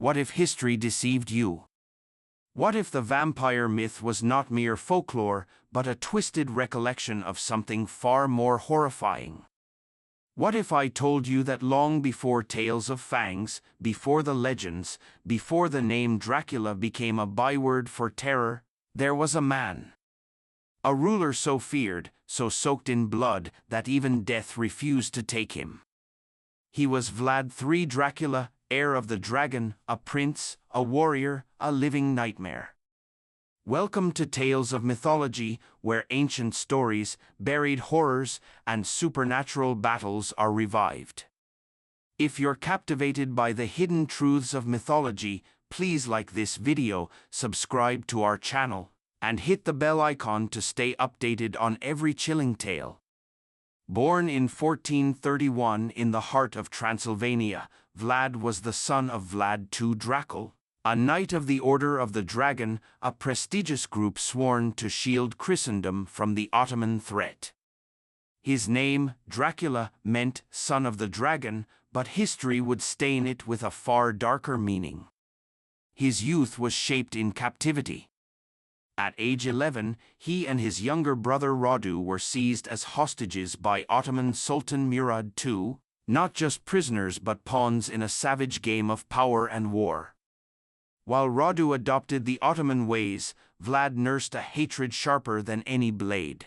What if history deceived you? What if the vampire myth was not mere folklore, but a twisted recollection of something far more horrifying? What if I told you that long before tales of fangs, before the legends, before the name Dracula became a byword for terror, there was a man? A ruler so feared, so soaked in blood, that even death refused to take him. He was Vlad III Dracula, heir of the dragon, a prince, a warrior, a living nightmare. Welcome to Tales of Mythology, where ancient stories, buried horrors, and supernatural battles are revived. If you're captivated by the hidden truths of mythology, please like this video, subscribe to our channel, and hit the bell icon to stay updated on every chilling tale. Born in 1431 in the heart of Transylvania, Vlad was the son of Vlad II Dracula, a knight of the Order of the Dragon, a prestigious group sworn to shield Christendom from the Ottoman threat. His name, Dracula, meant son of the dragon, but history would stain it with a far darker meaning. His youth was shaped in captivity. At age 11, he and his younger brother Radu were seized as hostages by Ottoman Sultan Murad II, not just prisoners but pawns in a savage game of power and war. While Radu adopted the Ottoman ways, Vlad nursed a hatred sharper than any blade.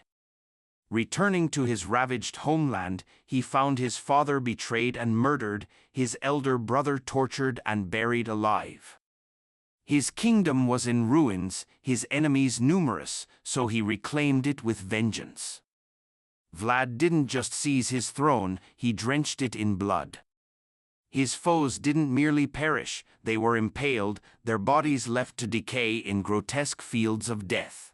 Returning to his ravaged homeland, he found his father betrayed and murdered, his elder brother tortured and buried alive. His kingdom was in ruins, his enemies numerous, so he reclaimed it with vengeance. Vlad didn't just seize his throne, he drenched it in blood. His foes didn't merely perish, they were impaled, their bodies left to decay in grotesque fields of death.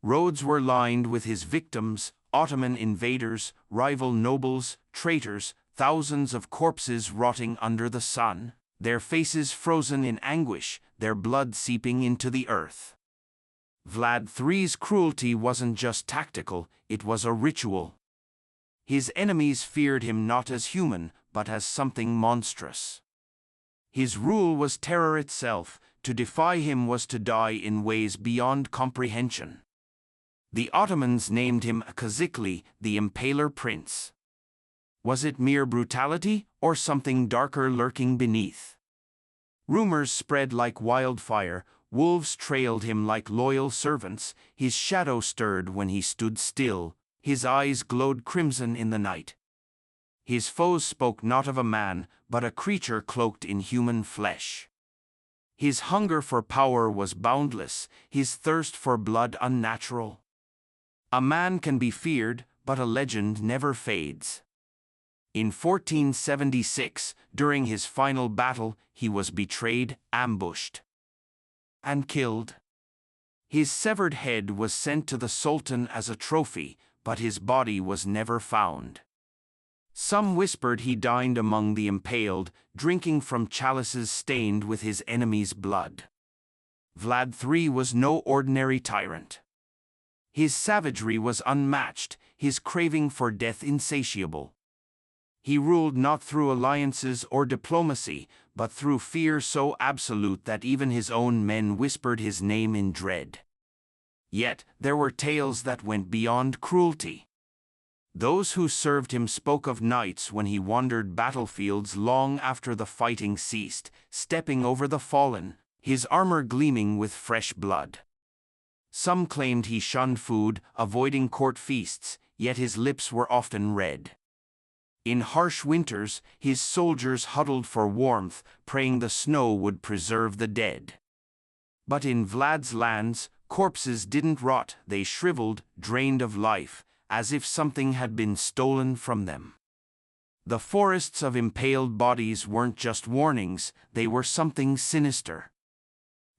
Roads were lined with his victims, Ottoman invaders, rival nobles, traitors, thousands of corpses rotting under the sun, their faces frozen in anguish, their blood seeping into the earth. Vlad III's cruelty wasn't just tactical, it was a ritual. His enemies feared him not as human, but as something monstrous. His rule was terror itself, to defy him was to die in ways beyond comprehension. The Ottomans named him Kazikli, the Impaler Prince. Was it mere brutality, or something darker lurking beneath? Rumors spread like wildfire, wolves trailed him like loyal servants, his shadow stirred when he stood still, his eyes glowed crimson in the night. His foes spoke not of a man, but a creature cloaked in human flesh. His hunger for power was boundless, his thirst for blood unnatural. A man can be feared, but a legend never fades. In 1476, during his final battle, he was betrayed, ambushed, and killed. His severed head was sent to the Sultan as a trophy, but his body was never found. Some whispered he dined among the impaled, drinking from chalices stained with his enemy's blood. Vlad III was no ordinary tyrant. His savagery was unmatched, his craving for death insatiable. He ruled not through alliances or diplomacy, but through fear so absolute that even his own men whispered his name in dread. Yet, there were tales that went beyond cruelty. Those who served him spoke of nights when he wandered battlefields long after the fighting ceased, stepping over the fallen, his armor gleaming with fresh blood. Some claimed he shunned food, avoiding court feasts, yet his lips were often red. In harsh winters, his soldiers huddled for warmth, praying the snow would preserve the dead. But in Vlad's lands, corpses didn't rot, they shriveled, drained of life, as if something had been stolen from them. The forests of impaled bodies weren't just warnings, they were something sinister.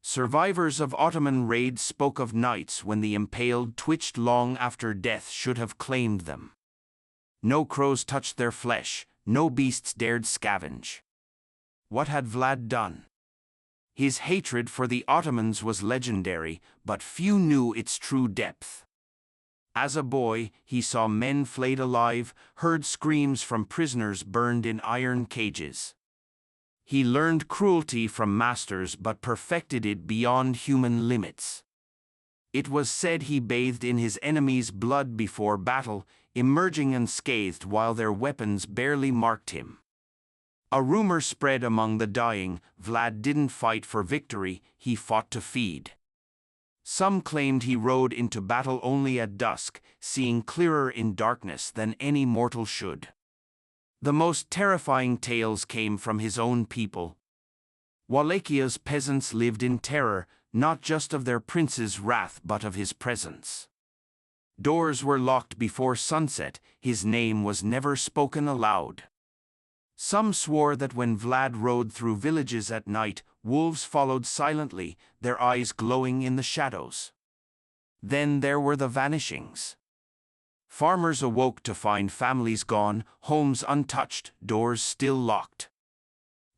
Survivors of Ottoman raids spoke of nights when the impaled twitched long after death should have claimed them. No crows touched their flesh, no beasts dared scavenge. What had Vlad done? His hatred for the Ottomans was legendary, but few knew its true depth. As a boy, he saw men flayed alive, heard screams from prisoners burned in iron cages. He learned cruelty from masters but perfected it beyond human limits. It was said he bathed in his enemies' blood before battle, emerging unscathed while their weapons barely marked him. A rumor spread among the dying: Vlad didn't fight for victory, he fought to feed. Some claimed he rode into battle only at dusk, seeing clearer in darkness than any mortal should. The most terrifying tales came from his own people. Wallachnia's peasants lived in terror, not just of their prince's wrath but of his presence. Doors were locked before sunset, his name was never spoken aloud. Some swore that when Vlad rode through villages at night, wolves followed silently, their eyes glowing in the shadows. Then there were the vanishings. Farmers awoke to find families gone, homes untouched, doors still locked.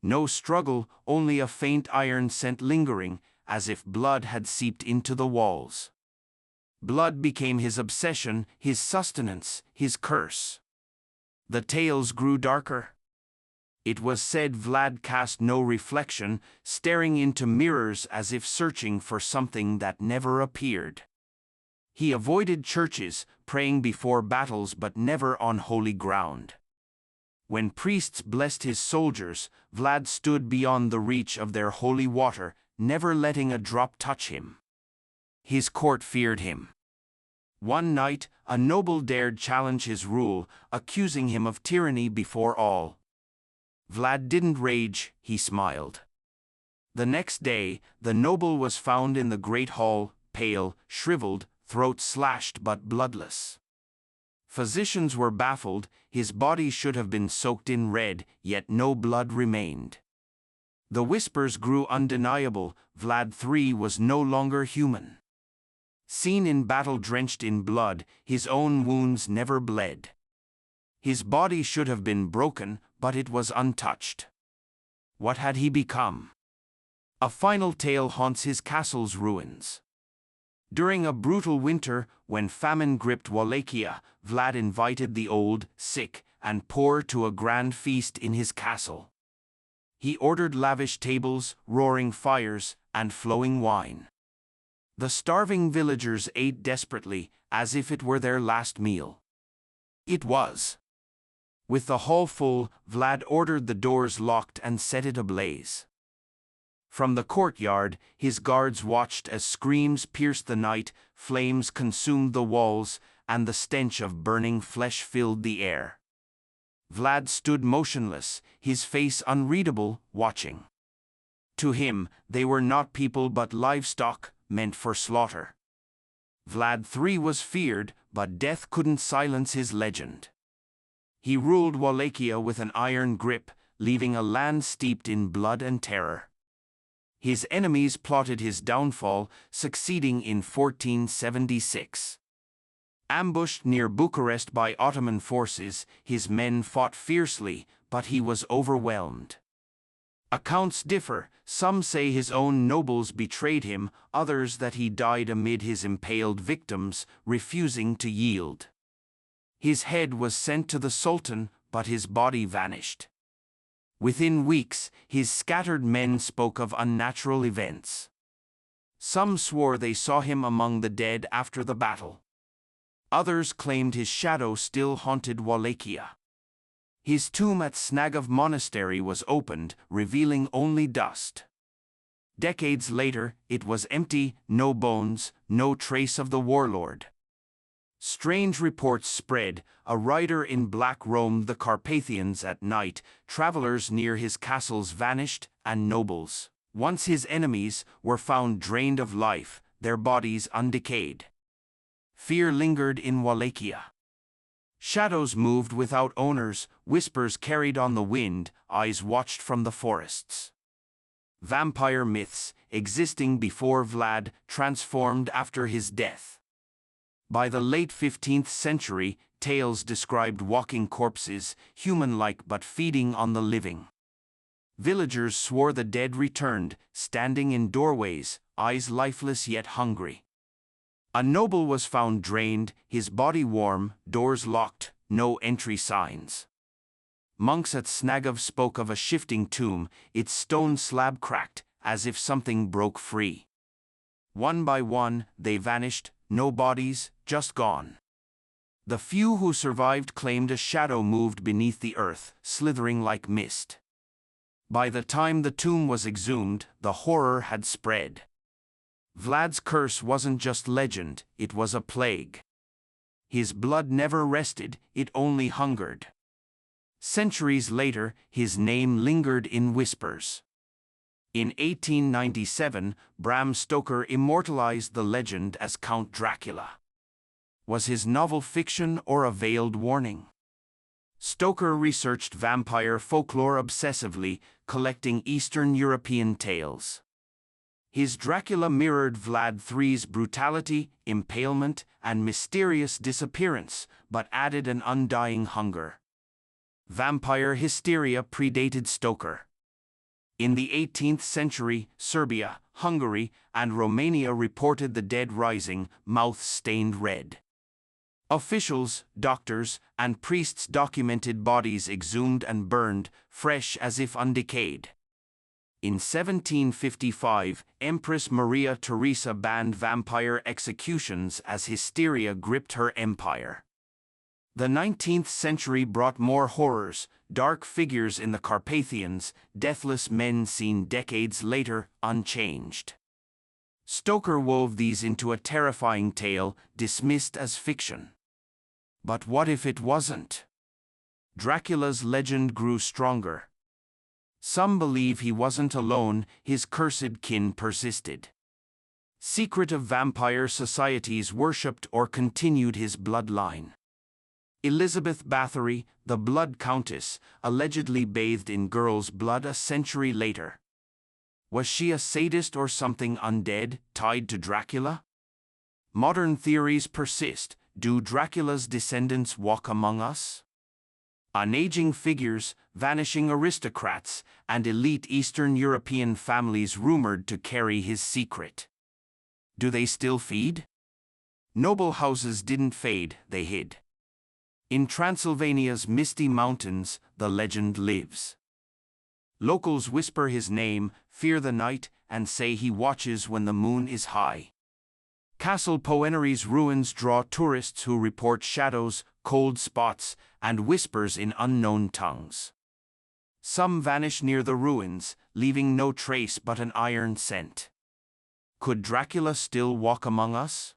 No struggle, only a faint iron scent lingering, as if blood had seeped into the walls. Blood became his obsession, his sustenance, his curse. The tales grew darker. It was said Vlad cast no reflection, staring into mirrors as if searching for something that never appeared. He avoided churches, praying before battles but never on holy ground. When priests blessed his soldiers, Vlad stood beyond the reach of their holy water, never letting a drop touch him. His court feared him. One night, a noble dared challenge his rule, accusing him of tyranny before all. Vlad didn't rage, he smiled. The next day, the noble was found in the great hall, pale, shriveled, throat slashed but bloodless. Physicians were baffled, his body should have been soaked in red, yet no blood remained. The whispers grew undeniable: Vlad III was no longer human. Seen in battle drenched in blood, his own wounds never bled. His body should have been broken, but it was untouched. What had he become? A final tale haunts his castle's ruins. During a brutal winter, when famine gripped Wallachia, Vlad invited the old, sick, and poor to a grand feast in his castle. He ordered lavish tables, roaring fires, and flowing wine. The starving villagers ate desperately, as if it were their last meal. It was. With the hall full, Vlad ordered the doors locked and set it ablaze. From the courtyard, his guards watched as screams pierced the night, flames consumed the walls, and the stench of burning flesh filled the air. Vlad stood motionless, his face unreadable, watching. To him, they were not people but livestock, meant for slaughter. Vlad III was feared, but death couldn't silence his legend. He ruled Wallachia with an iron grip, leaving a land steeped in blood and terror. His enemies plotted his downfall, succeeding in 1476. Ambushed near Bucharest by Ottoman forces, his men fought fiercely, but he was overwhelmed. Accounts differ: some say his own nobles betrayed him, others that he died amid his impaled victims, refusing to yield. His head was sent to the Sultan, but his body vanished. Within weeks, his scattered men spoke of unnatural events. Some swore they saw him among the dead after the battle. Others claimed his shadow still haunted Wallachia. His tomb at Snagov Monastery was opened, revealing only dust. Decades later, it was empty, no bones, no trace of the warlord. Strange reports spread: a rider in black roamed the Carpathians at night, travelers near his castles vanished, and nobles, once his enemies, were found drained of life, their bodies undecayed. Fear lingered in Wallachia. Shadows moved without owners, whispers carried on the wind, eyes watched from the forests. Vampire myths, existing before Vlad, transformed after his death. By the late 15th century, tales described walking corpses, human-like but feeding on the living. Villagers swore the dead returned, standing in doorways, eyes lifeless yet hungry. A noble was found drained, his body warm, doors locked, no entry signs. Monks at Snagov spoke of a shifting tomb, its stone slab cracked, as if something broke free. One by one, they vanished, no bodies, just gone. The few who survived claimed a shadow moved beneath the earth, slithering like mist. By the time the tomb was exhumed, the horror had spread. Vlad's curse wasn't just legend, it was a plague. His blood never rested, it only hungered. Centuries later, his name lingered in whispers. In 1897, Bram Stoker immortalized the legend as Count Dracula. Was his novel fiction or a veiled warning? Stoker researched vampire folklore obsessively, collecting Eastern European tales. His Dracula mirrored Vlad III's brutality, impalement, and mysterious disappearance, but added an undying hunger. Vampire hysteria predated Stoker. In the 18th century, Serbia, Hungary, and Romania reported the dead rising, mouths stained red. Officials, doctors, and priests documented bodies exhumed and burned, fresh as if undecayed. In 1755, Empress Maria Theresa banned vampire executions as hysteria gripped her empire. The 19th century brought more horrors, dark figures in the Carpathians, deathless men seen decades later, unchanged. Stoker wove these into a terrifying tale, dismissed as fiction. But what if it wasn't? Dracula's legend grew stronger. Some believe he wasn't alone, his cursed kin persisted. Secretive vampire societies worshipped or continued his bloodline. Elizabeth Bathory, the Blood Countess, allegedly bathed in girls' blood a century later. Was she a sadist or something undead, tied to Dracula? Modern theories persist. Do Dracula's descendants walk among us? Unaging figures, vanishing aristocrats, and elite Eastern European families rumored to carry his secret. Do they still feed? Noble houses didn't fade, they hid. In Transylvania's misty mountains, the legend lives. Locals whisper his name, fear the night, and say he watches when the moon is high. Castle Poenary's ruins draw tourists who report shadows, cold spots, and whispers in unknown tongues. Some vanish near the ruins, leaving no trace but an iron scent. Could Dracula still walk among us?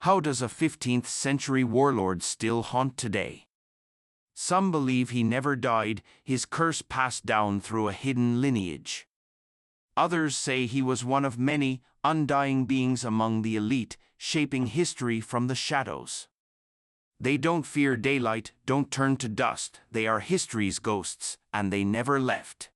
How does a 15th century warlord still haunt today? Some believe he never died, his curse passed down through a hidden lineage. Others say he was one of many, undying beings among the elite, shaping history from the shadows. They don't fear daylight, don't turn to dust, they are history's ghosts, and they never left.